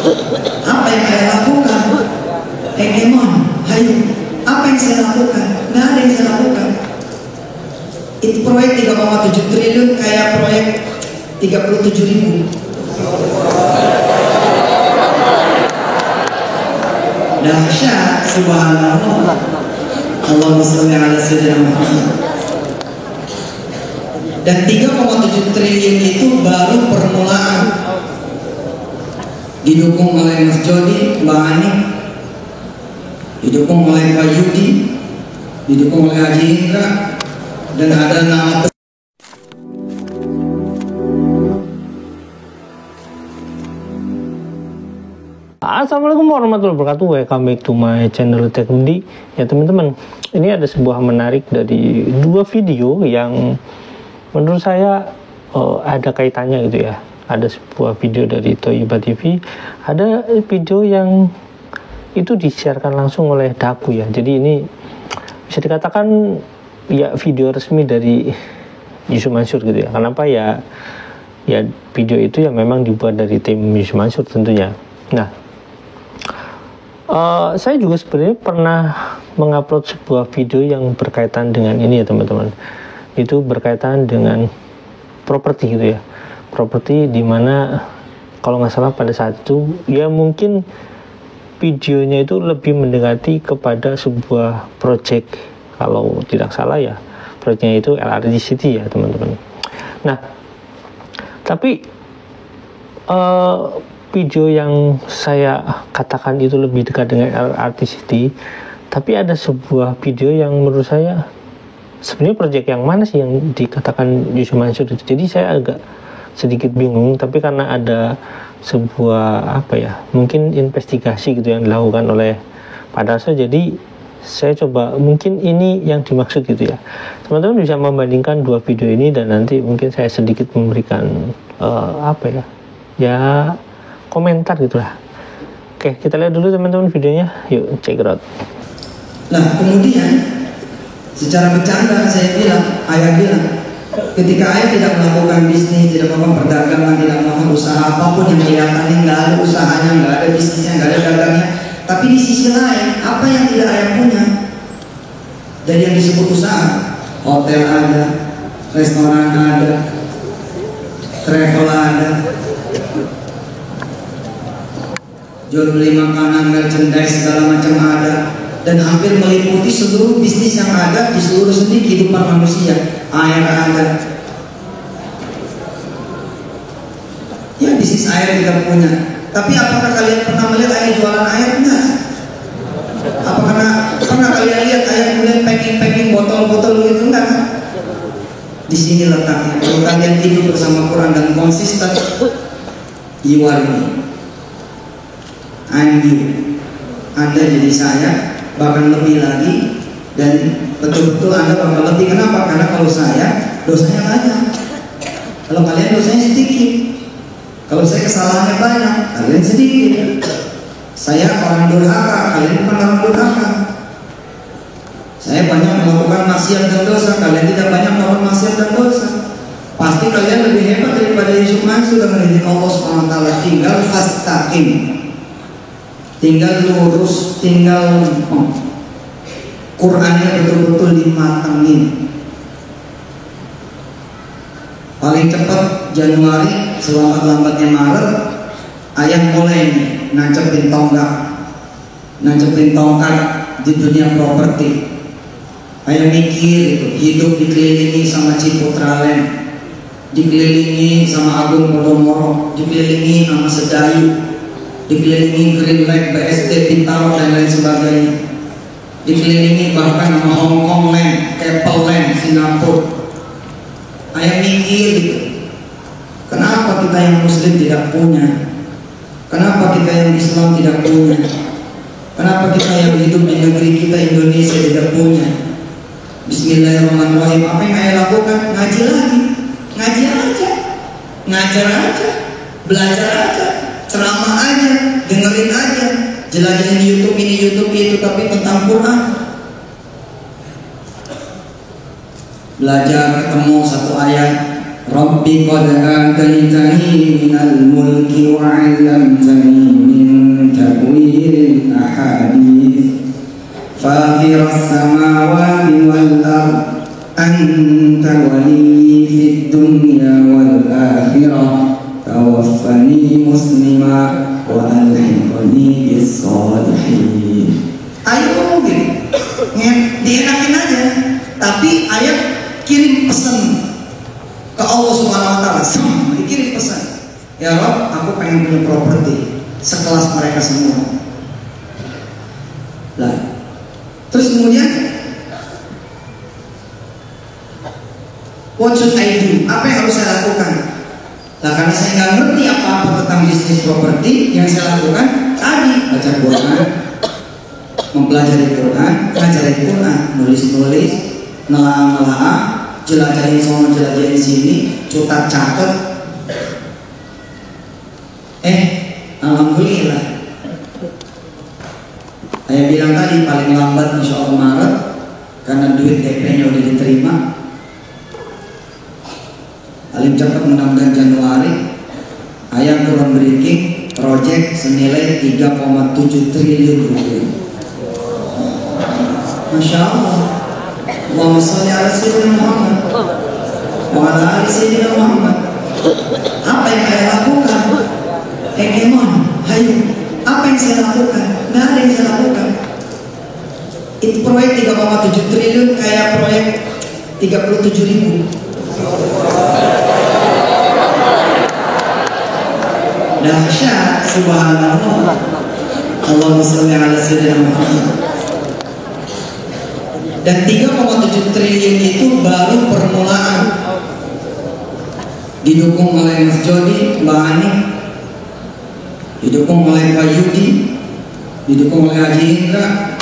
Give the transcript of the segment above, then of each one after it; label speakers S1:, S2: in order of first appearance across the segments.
S1: Apa yang saya lakukan? Come ayo. Apa yang saya lakukan? Nggak ada yang saya lakukan. Itu proyek 3,7 triliun kayak proyek 37.000. Dahsyat, subhanallah. Allahumma sholli ala sayyidina Muhammad. Dan 3,7 triliun itu baru permulaan. Didukung oleh Mas Jody, Mbak Ani, didukung oleh Pak Yudi, didukung oleh Haji Indra, dan ada nama.
S2: Assalamualaikum warahmatullahi wabarakatuh. Welcome back to my channel TechMD. Ya teman-teman, ini ada sebuah menarik dari dua video yang menurut saya ada kaitannya gitu ya. Ada sebuah video dari Toyiba TV, ada video yang itu disiarkan langsung oleh Daku ya. Jadi ini bisa dikatakan ya video resmi dari Yusuf Mansur gitu ya. Kenapa ya? Ya video itu yang memang dibuat dari tim Yusuf Mansur tentunya. Nah, saya juga sebenarnya pernah mengupload sebuah video yang berkaitan dengan ini ya teman-teman. Itu berkaitan dengan properti gitu ya. Properti dimana kalau nggak salah pada saat itu ya mungkin videonya itu lebih mendekati kepada sebuah project, kalau tidak salah ya proyeknya itu LRT City ya teman-teman. Nah tapi video yang saya katakan itu lebih dekat dengan LRT City, tapi ada sebuah video yang menurut saya sebenarnya proyek yang mana sih yang dikatakan Yusuf Mansur itu. Jadi saya agak sedikit bingung, tapi karena ada sebuah mungkin investigasi gitu yang dilakukan oleh Pak Darso, jadi saya coba mungkin ini yang dimaksud gitu ya. Teman-teman bisa membandingkan dua video ini dan nanti mungkin saya sedikit memberikan komentar gitulah. Oke, kita lihat dulu teman-teman videonya. Yuk, check it out.
S1: Nah, kemudian secara bercanda ayah bilang, ketika ayah tidak melakukan bisnis, tidak melakukan perdagangan, tidak melakukan usaha apapun yang kelihatannya nggak ada usahanya, nggak ada bisnisnya, nggak ada dagangnya, tapi di sisi lain apa yang tidak ayah punya dari yang disebut usaha, hotel ada, restoran ada, travel ada, jual beli makanan, merchandise segala macam ada, dan hampir meliputi seluruh bisnis yang ada di seluruh sendi kehidupan manusia. Air ada, ya bisnis air kita punya. Tapi apakah kalian pernah melihat ayah jualan air? Enggak. Apakah pernah kalian lihat ayah mulai packing botol-botol gitu? Enggak kan? Di sini letaknya. Kalau kalian hidup bersama Quran dan konsisten, you are me, I'm you. Anda jadi saya, bahkan lebih lagi, dan betul-betul Anda bakal lebih. Kenapa? Karena kalau saya dosanya banyak, kalau kalian dosanya sedikit. Kalau saya kesalahannya banyak, kalian sedikit. Saya orang durhaka, kalian bukan orang durhaka. Saya banyak melakukan maksiat dan dosa, kalian tidak banyak melakukan maksiat dan dosa. Pasti kalian lebih hebat daripada Yusuf Mansur dengan izin Allah SWT. Tinggal fastaqim, tinggal lurus, tinggal Qurannya betul-betul dimatangin. Paling cepat Januari, selambat-lambatnya Maret, ayah mulai nih nancepin tongkat di dunia properti. Ayah mikir itu, hidup dikelilingi sama Ciputra Land, dikelilingi sama Agung Podomoro, dikelilingi sama Sedayu, dikelilingi Green Lake, BSD, Bintaro dan lain sebagainya, dikelilingi bahkan sama Hong Kong Land, Keppel Land, Singapura. Ayah mikir gitu, kenapa kita yang Muslim tidak punya? Kenapa kita yang Islam tidak punya? Kenapa kita yang hidup di negeri kita Indonesia tidak punya? Bismillahirrahmanirrahim. Apa yang ayah lakukan? Ngaji lagi, ngaji aja, ngajar aja, belajar aja, ceramah aja, dengerin aja, jelajahin YouTube ini, YouTube itu, tapi tentang Quran. Belajar ketemu satu ayat, Rabbi qad ataitani minal mulki wa 'allamtani min ta'wilil ahadits fatiras samawati wal ardh anta waliyyi fid dunya wal akhirah tawaffani muslima wa alhiqni bis sholihin. Ayo gitu, dienakin aja. Tapi ayat kirim pesan ke Allah Subhanahu Wa Taala, dikirim pesan. Ya Rob, aku pengen punya properti sekelas mereka semua. Lah, terus kemudian, what should I do? Apa yang harus saya lakukan? Nah, karena saya nggak ngerti apa-apa tentang bisnis properti, yang saya lakukan tadi baca Quran, mempelajari Quran, ngajarin Quran, nulis-nulis, nelaah-nelaah, jelajahin sono, jelajahin sini, catat. Alhamdulillah. Saya bilang tadi paling lambat insya Allah Maret, karena duit DP-nya udah diterima. Paling cepat mudah-mudahan Januari. Ayah turun breaking project senilai 3,7 triliun rupiah. Masya Allah. Allahumma sholli ala sayyidina Muhammad wa ala ali sayyidina Muhammad. Apa yang saya lakukan? Kemon, hayu. Apa yang saya lakukan? Nggak ada yang saya lakukan. Itu proyek 3,7 triliun kayak proyek 37.000. Dahsyat, subhanallah. Allahumma sholli ala sayyidina Muhammad. Dan 3,7 triliun itu baru permulaan. Didukung oleh Mas Jody, Mbak Ani, didukung oleh Pak Yudi, didukung oleh Haji Indra,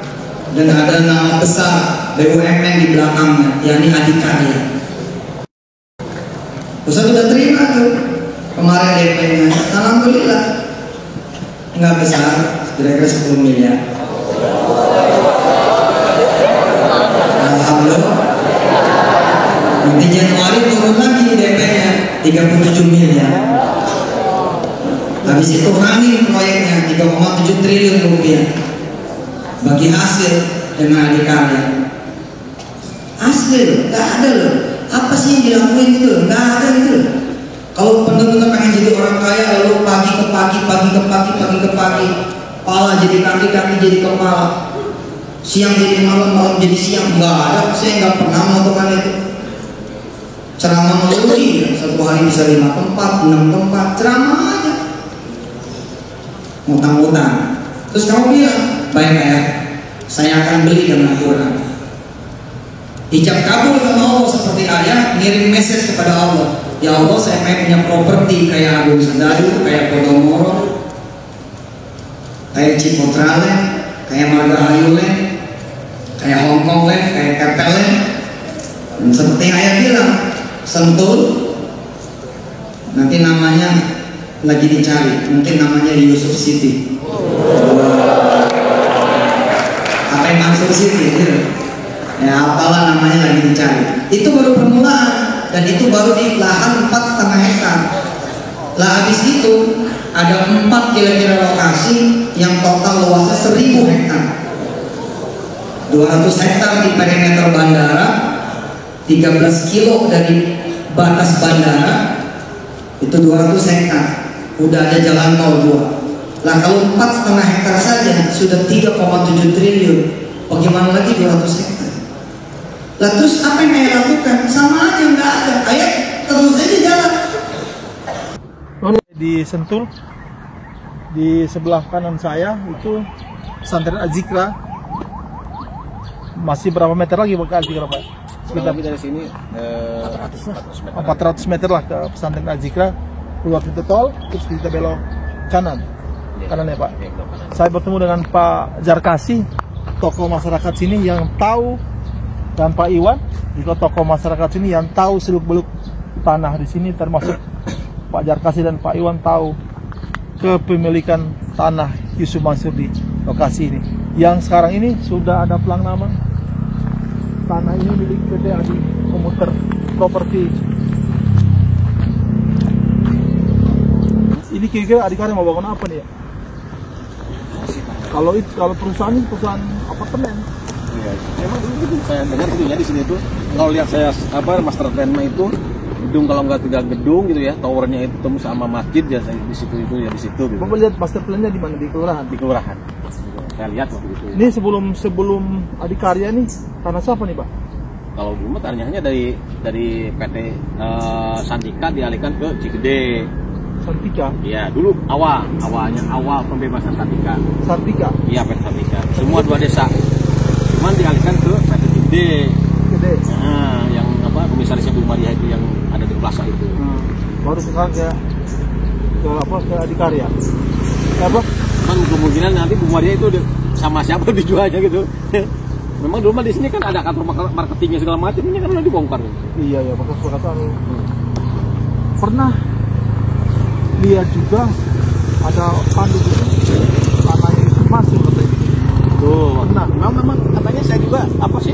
S1: dan ada nama besar BUMN di belakangnya, yakni Adikarya. Ustaz sudah terima tuh kemarin DP-nya, alhamdulillah. Nggak besar, kira-kira 10 miliar. Alhamdulillah. Nanti Januari turun lagi DP-nya 37 miliar. Habis itu running proyeknya 3,7 triliun rupiah. Bagi hasil dengan Adikarya. Asli loh, nggak ada loh. Apa sih yang dilakuin gitu loh? Nggak ada gitu loh. Kalau benar-benar pengen jadi orang kaya, lalu pagi ke pagi, kepala jadi kaki, kaki jadi kepala, siang jadi malam, malam jadi siang. Nggak ada, saya nggak pernah melakukan itu. Ceramah melulu, satu hari bisa 5 tempat, 6 tempat, ceramah aja. Ngutang-ngutang. Terus kamu bilang, baik ya, saya akan beli dengan Quran. Ijab kabul sama Allah seperti ayah ngirim message kepada Allah. Ya Allah, saya pengen punya properti kayak Agung Sendadu, kayak Podomoro, kayak Ciputra Land, kayak Margahayu Land, kayak Hongkong Land, kayak Keppel Land. Dan seperti ayah bilang, Sentul, nanti namanya lagi dicari, mungkin namanya Yusuf City. Apa yang Mansur City gitu. Ya apalah namanya lagi dicari. Itu baru permulaan, dan itu baru di lahan 4,5 hektar. Lah habis itu ada 4 kira-kira lokasi yang total luasnya 1000 hektar. 200 hektar di perimeter bandara, 13 kilo dari batas bandara, itu 200 hektar. Udah ada jalan tol 2. Lah kalau 4,5 hektar saja sudah 3,7 triliun. Bagaimana lagi 200 hektar? Lah terus apa yang saya lakukan? Sama aja, nggak ada. Ayat terus aja jalan.
S3: Di Sentul, di sebelah kanan saya itu pesantren Azikra. Masih berapa meter lagi ke Azikra, Pak? Sekitar dari sini 400 meter lah ke pesantren Azikra. Keluar pintu tol, terus kita belok kanan ya Pak. Saya bertemu dengan Pak Jarkasi, tokoh masyarakat sini yang tahu, dan Pak Iwan juga tokoh masyarakat sini yang tahu seluk-beluk tanah di sini, termasuk Pak Jarkasi dan Pak Iwan tahu kepemilikan tanah Yusuf Mansur di lokasi ini. Yang sekarang ini sudah ada pelang nama. Tanah ini milik PT Adi Komuter Properti. Ini kira-kira Adikarya mau bangun apa nih ya? Kalau perusahaan ini perusahaan apartemen.
S4: Iya. Memang dulu saya dengar gitu ya di sini tuh. Kalau lihat saya master plan-nya itu gedung, kalau nggak 3 gedung gitu ya, towernya itu temu sama masjid ya, di situ itu ya di situ gitu.
S3: Bapak lihat master plan-nya di mana? Di kelurahan.
S4: Di kelurahan. Saya lihat waktu itu.
S3: Ini sebelum Adikarya nih tanah siapa nih Pak?
S4: Kalau dulu tanahnya dari PT Santika dialihkan ke Cigede.
S3: Santika.
S4: Iya, dulu awalnya pembebasan Santika.
S3: Santika.
S4: Iya, PT Santika. Semua 2 desa. Cuman dialihkan ke PT Cigede.
S3: Gede.
S4: Nah, yang apa komisarisnya Bu Maria itu yang ada di plaza itu.
S3: Baru sekarang ke Adikarya. Apa?
S4: Cuman kemungkinan nanti Bu Maria itu sama siapa dijualnya gitu. Memang dulu mah di sini kan ada kantor marketingnya segala macam, ini kan udah dibongkar.
S3: Iya ya, bekas perkataan. Pernah lihat juga ada pandu gitu, tanahnya itu masuk katanya.
S4: Tuh, nah, memang katanya saya juga apa sih?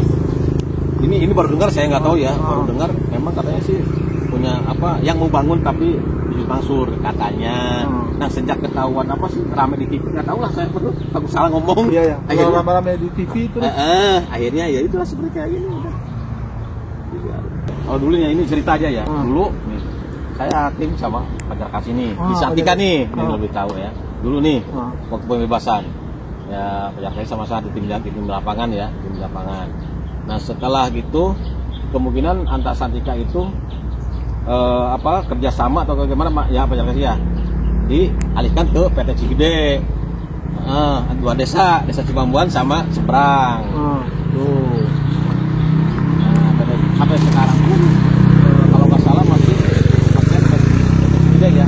S4: Ini baru dengar, saya nggak tahu ya. Baru dengar, memang katanya sih punya apa yang mau bangun tapi Yusuf Mansur katanya. Nah sejak ketahuan apa sih rame di TV, nggak tahu lah saya perlu aku salah ngomong.
S3: Iya ya.
S4: Akhirnya
S3: Rame-rame di TV itu.
S4: Akhirnya ya itulah seperti kayak gini udah. Kalau dulunya ini cerita aja ya. Dulu nih, saya tim sama Pajar Kasih nih di Santika nih, yang lebih tahu ya. Dulu nih waktu pembebasan ya Pajar Kasih sama saya di tim lapangan ya, tim lapangan. Nah setelah gitu kemungkinan antar Santika itu kerjasama atau bagaimana ya Pajar Kasih ya dialihkan ke PT Cigede. 2 desa Cibambuan sama Seberang. Tuh. Nah, sampai sekarang pun kalau nggak salah masih gede ya.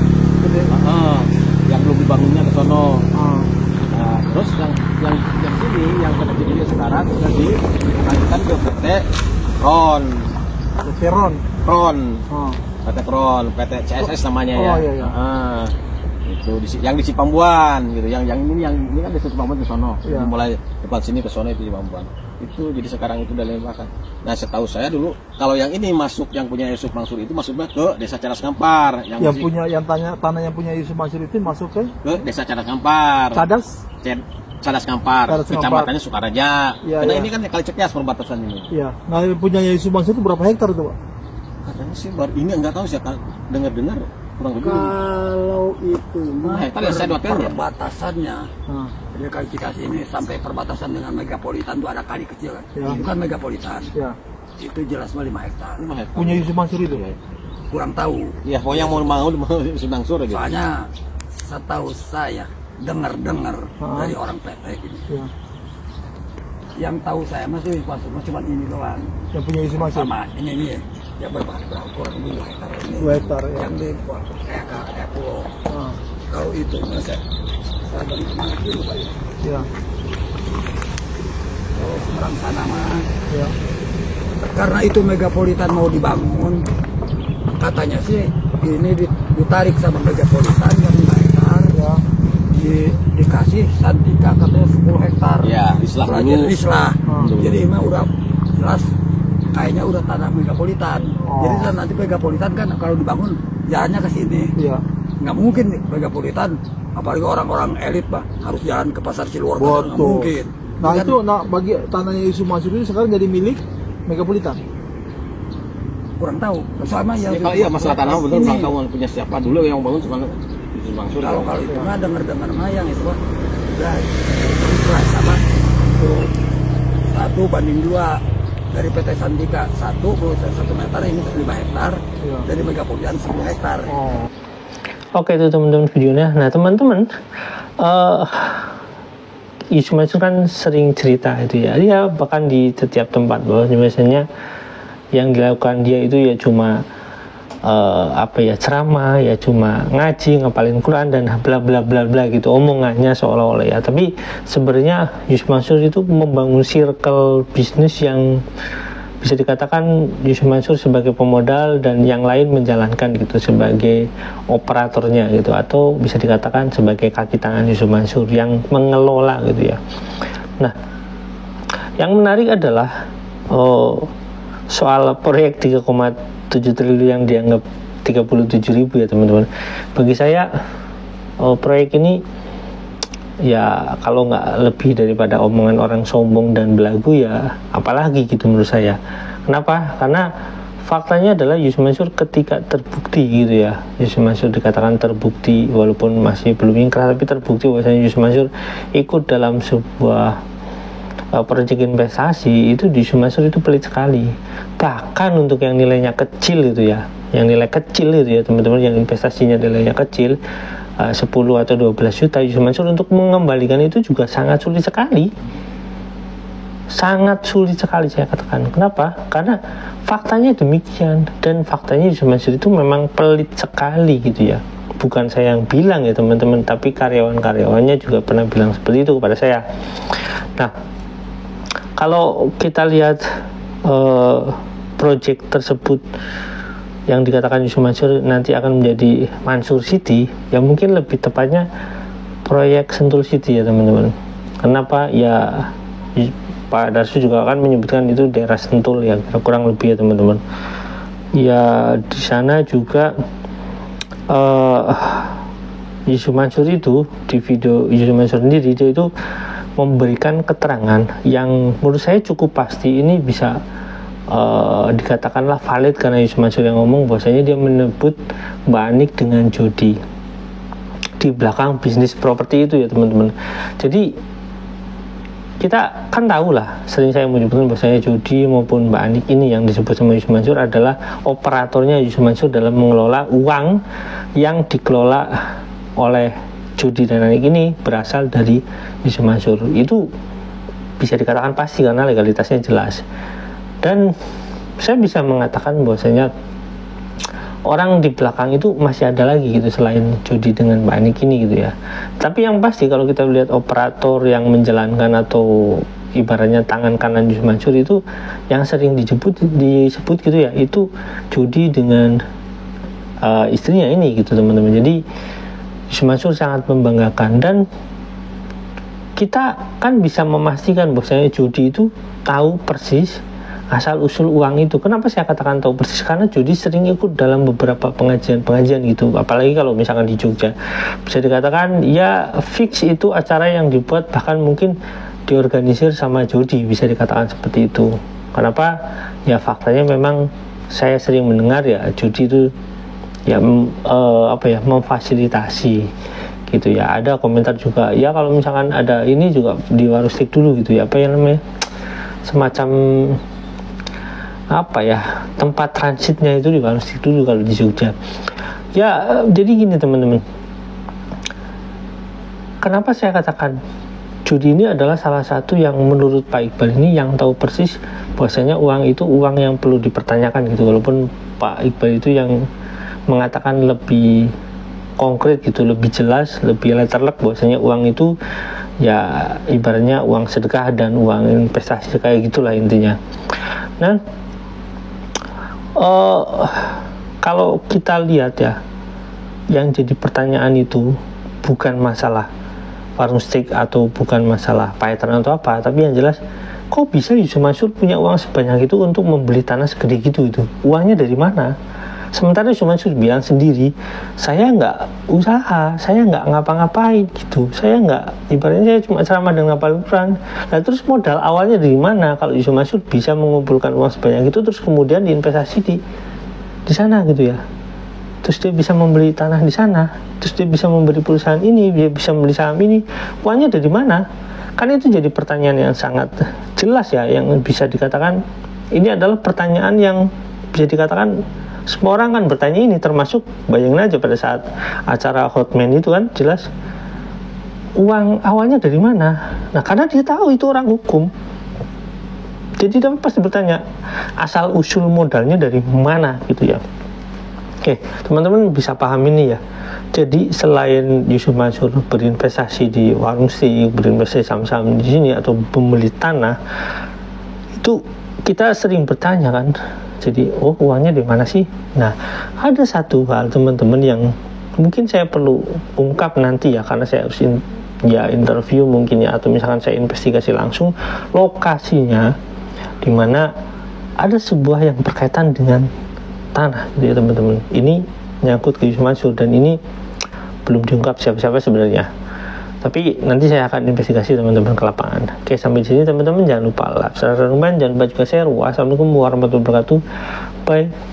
S4: Yang belum dibangunnya ke sono. Nah, terus yang sini yang PT Cigede sekarang sudah dialihkan ke PT Ron. PT Kron, PT CSS namanya ya.
S3: Iya.
S4: Itu yang di Cipambuan gitu. Yang ini kan desa Cipambuan ke sono.
S3: Iya.
S4: Mulai depan sini ke sono itu Cipambuan. Itu jadi sekarang itu udah lembahkan. Nah, setahu saya dulu kalau yang ini masuk yang punya Yusuf Mansur itu masuknya ke Desa Cadas Ngampar. Yang
S3: punya tanah yang punya Yusuf Mansur itu masuk ke
S4: Desa Cadas Ngampar. Cadas Ngampar, kecamatannya Sukaraja.
S3: Ya,
S4: karena
S3: ya.
S4: ini kan kali Cekias perbatasan ini.
S3: Iya. Nah, yang punya Yusuf Mansur itu berapa hektar itu, Pak?
S4: Katanya sih baru ini nggak tahu sih, dengar kurang lebih.
S5: Kalau itu
S4: Hektar yang saya doakan ya.
S5: perbatasannya dari kali Cikasi ini sampai perbatasan dengan Megapolitan itu ada kali kecil kan.
S3: Ya.
S5: Itu kan Megapolitan.
S3: Ya.
S5: Itu jelas 5 hektar.
S4: 5 hektar.
S3: Punya Yusuf Mansur itu ya.
S5: Kurang tahu.
S4: Ya, pokoknya mau Yusuf Mansur gitu.
S5: Soalnya setahu saya dengar dari orang PT ini.
S3: Ya.
S5: Yang tahu saya masih Yusuf Mansur cuma ini doang.
S3: Yang punya Yusuf Mansur.
S5: Sama ini ya berapa kurang lebih 2 hektar ini.
S3: 2 hektar ya.
S5: Yang di kayak pulau. Kalau itu saya beri semangat dulu Pak.
S3: Ya.
S5: Kalau Seberang sana mah.
S3: Ya.
S5: Karena itu Megapolitan mau dibangun, katanya sih ini ditarik sama Megapolitan yang 5 hektar,
S3: Ya.
S5: dikasih Santika katanya 10 hektar.
S4: Ya, islah dulu.
S5: Islah. Jadi emang udah jelas kayaknya udah tanah Megapolitan. Jadi nanti Megapolitan kan kalau dibangun jalannya ke sini.
S3: Iya.
S5: Nggak mungkin nih Megapolitan, apalagi orang-orang elit bah harus jalan ke pasar Siluar. Nggak mungkin.
S3: Nah
S5: Kan
S3: itu bagi tanahnya Yusuf Mansur itu sekarang jadi milik Megapolitan.
S5: kurang tahu. Sama yang
S4: Iya, masalah tanah betul belum tahu punya siapa dulu yang bangun cuma Yusuf Mansur.
S5: kalau itu mah dengar mayang itu mah udah islah sama itu 1:2 dari PT Santika 1 meter ini 5 hektar dari Megapolitan 10 hektar.
S2: Oke itu teman-teman videonya. Nah teman-teman, Yusuf Mansur kan sering cerita itu ya. Dia bahkan di setiap tempat bahwa biasanya yang dilakukan dia itu ya cuma ceramah, ya cuma ngaji, ngapalin Quran dan bla bla bla bla gitu omongannya seolah-olah ya. Tapi sebenarnya Yusuf Mansur itu membangun circle bisnis yang bisa dikatakan Yusuf Mansur sebagai pemodal dan yang lain menjalankan gitu sebagai operatornya gitu, atau bisa dikatakan sebagai kaki tangan Yusuf Mansur yang mengelola gitu ya. Nah, yang menarik adalah soal proyek 3,7 triliun yang dianggap 37.000 ya teman-teman. Bagi saya proyek ini ya kalau nggak lebih daripada omongan orang sombong dan belagu ya apalagi gitu menurut saya. Kenapa? Karena faktanya adalah Yusuf Mansur ketika terbukti gitu ya, Yusuf Mansur dikatakan terbukti walaupun masih belum ingkrah, tapi terbukti bahwasanya Yusuf Mansur ikut dalam sebuah proyek investasi itu, Yusuf Mansur itu pelit sekali. Bahkan untuk yang nilainya kecil gitu ya, yang nilai kecil itu ya teman-teman, yang investasinya nilainya kecil 10 atau 12 juta, Yusuf Mansur untuk mengembalikan itu juga sangat sulit sekali. Sangat sulit sekali saya katakan. Kenapa? Karena faktanya demikian, dan faktanya Yusuf Mansur itu memang pelit sekali gitu ya. Bukan saya yang bilang ya teman-teman, tapi karyawan-karyawannya juga pernah bilang seperti itu kepada saya. Nah, kalau kita lihat proyek tersebut yang dikatakan Yusuf Mansur nanti akan menjadi Mansur City, ya mungkin lebih tepatnya proyek Sentul City ya teman-teman. Kenapa? Ya Pak Darsu juga akan menyebutkan itu daerah Sentul ya, kurang lebih ya teman-teman. Ya di sana juga Yusuf Mansur itu di video Yusuf Mansur sendiri dia itu memberikan keterangan yang menurut saya cukup pasti. Ini bisa dikatakanlah valid karena Yusuf Mansur yang ngomong bahwasanya dia menyebut Mbak Anik dengan judi di belakang bisnis properti itu ya teman-teman. Jadi kita kan tahu lah, sering saya menyebutkan bahwasanya judi maupun Mbak Anik ini yang disebut sama Yusuf Mansur adalah operatornya Yusuf Mansur dalam mengelola uang yang dikelola oleh judi dan Anik ini berasal dari Yusuf Mansur. Itu bisa dikatakan pasti karena legalitasnya jelas. Dan saya bisa mengatakan bahwasanya orang di belakang itu masih ada lagi gitu selain judi dengan Mbak Anik ini gitu ya. Tapi yang pasti kalau kita lihat operator yang menjalankan atau ibaratnya tangan kanan Yusuf Mansur itu yang sering disebut gitu ya, itu judi dengan istrinya ini gitu teman-teman. Jadi Yusuf Mansur sangat membanggakan, dan kita kan bisa memastikan bahwasanya judi itu tahu persis asal usul uang itu. Kenapa saya katakan tahu persis? Karena judi sering ikut dalam beberapa pengajian gitu, apalagi kalau misalkan di Jogja. Bisa dikatakan ya fix itu acara yang dibuat, bahkan mungkin diorganisir sama judi, bisa dikatakan seperti itu. Kenapa? Ya faktanya memang saya sering mendengar ya judi itu ya memfasilitasi gitu ya. Ada komentar juga ya kalau misalkan ada ini juga di Warustik dulu gitu ya, apa yang namanya, semacam tempat transitnya itu di Warustik dulu kalau di Jogja ya. Jadi gini teman-teman, kenapa saya katakan judi ini adalah salah satu yang menurut Pak Iqbal ini yang tahu persis bahwasanya uang itu uang yang perlu dipertanyakan gitu, walaupun Pak Iqbal itu yang mengatakan lebih konkret gitu, lebih jelas, lebih letterlek bahwasanya uang itu ya ibaratnya uang sedekah dan uang investasi kayak gitulah intinya. Nah, kalau kita lihat ya, yang jadi pertanyaan itu bukan masalah warung steak atau bukan masalah paetan atau apa, tapi yang jelas kok bisa Yusuf Mansur punya uang sebanyak itu untuk membeli tanah segede gitu, itu uangnya dari mana? Sementara Yusuf Mansur bilang sendiri, saya nggak usaha, saya nggak ngapa-ngapain gitu, saya nggak, ibaratnya saya cuma ceramah dan ngapal Quran. Nah terus modal awalnya dari mana kalau Yusuf Mansur bisa mengumpulkan uang sebanyak itu terus kemudian diinvestasi di sana gitu ya, terus dia bisa membeli tanah di sana, terus dia bisa membeli perusahaan ini, dia bisa membeli saham ini, uangnya dari mana? Kan itu jadi pertanyaan yang sangat jelas ya, yang bisa dikatakan ini adalah pertanyaan yang bisa dikatakan semua orang kan bertanya ini, termasuk bayangin aja pada saat acara Hotman itu kan jelas uang awalnya dari mana. Nah karena dia tahu itu orang hukum, jadi dia pasti bertanya asal usul modalnya dari mana gitu ya. Oke, teman-teman bisa paham ini ya. Jadi selain Yusuf Mansur berinvestasi di warung steak, berinvestasi saham-saham di sini atau membeli tanah, itu kita sering bertanya kan, jadi uangnya di mana sih? Nah ada satu hal teman-teman yang mungkin saya perlu ungkap nanti ya, karena saya harus interview mungkin ya, atau misalkan saya investigasi langsung lokasinya di mana ada sebuah yang berkaitan dengan tanah gitu ya teman-teman. Ini nyangkut ke Yusuf Mansur, dan ini belum diungkap siapa-siapa sebenarnya. Tapi nanti saya akan investigasi teman-teman ke lapangan. Oke, sampai di sini teman-teman jangan lupa like, subscribe, jangan lupa juga share. Wassalamualaikum warahmatullahi wabarakatuh. Bye.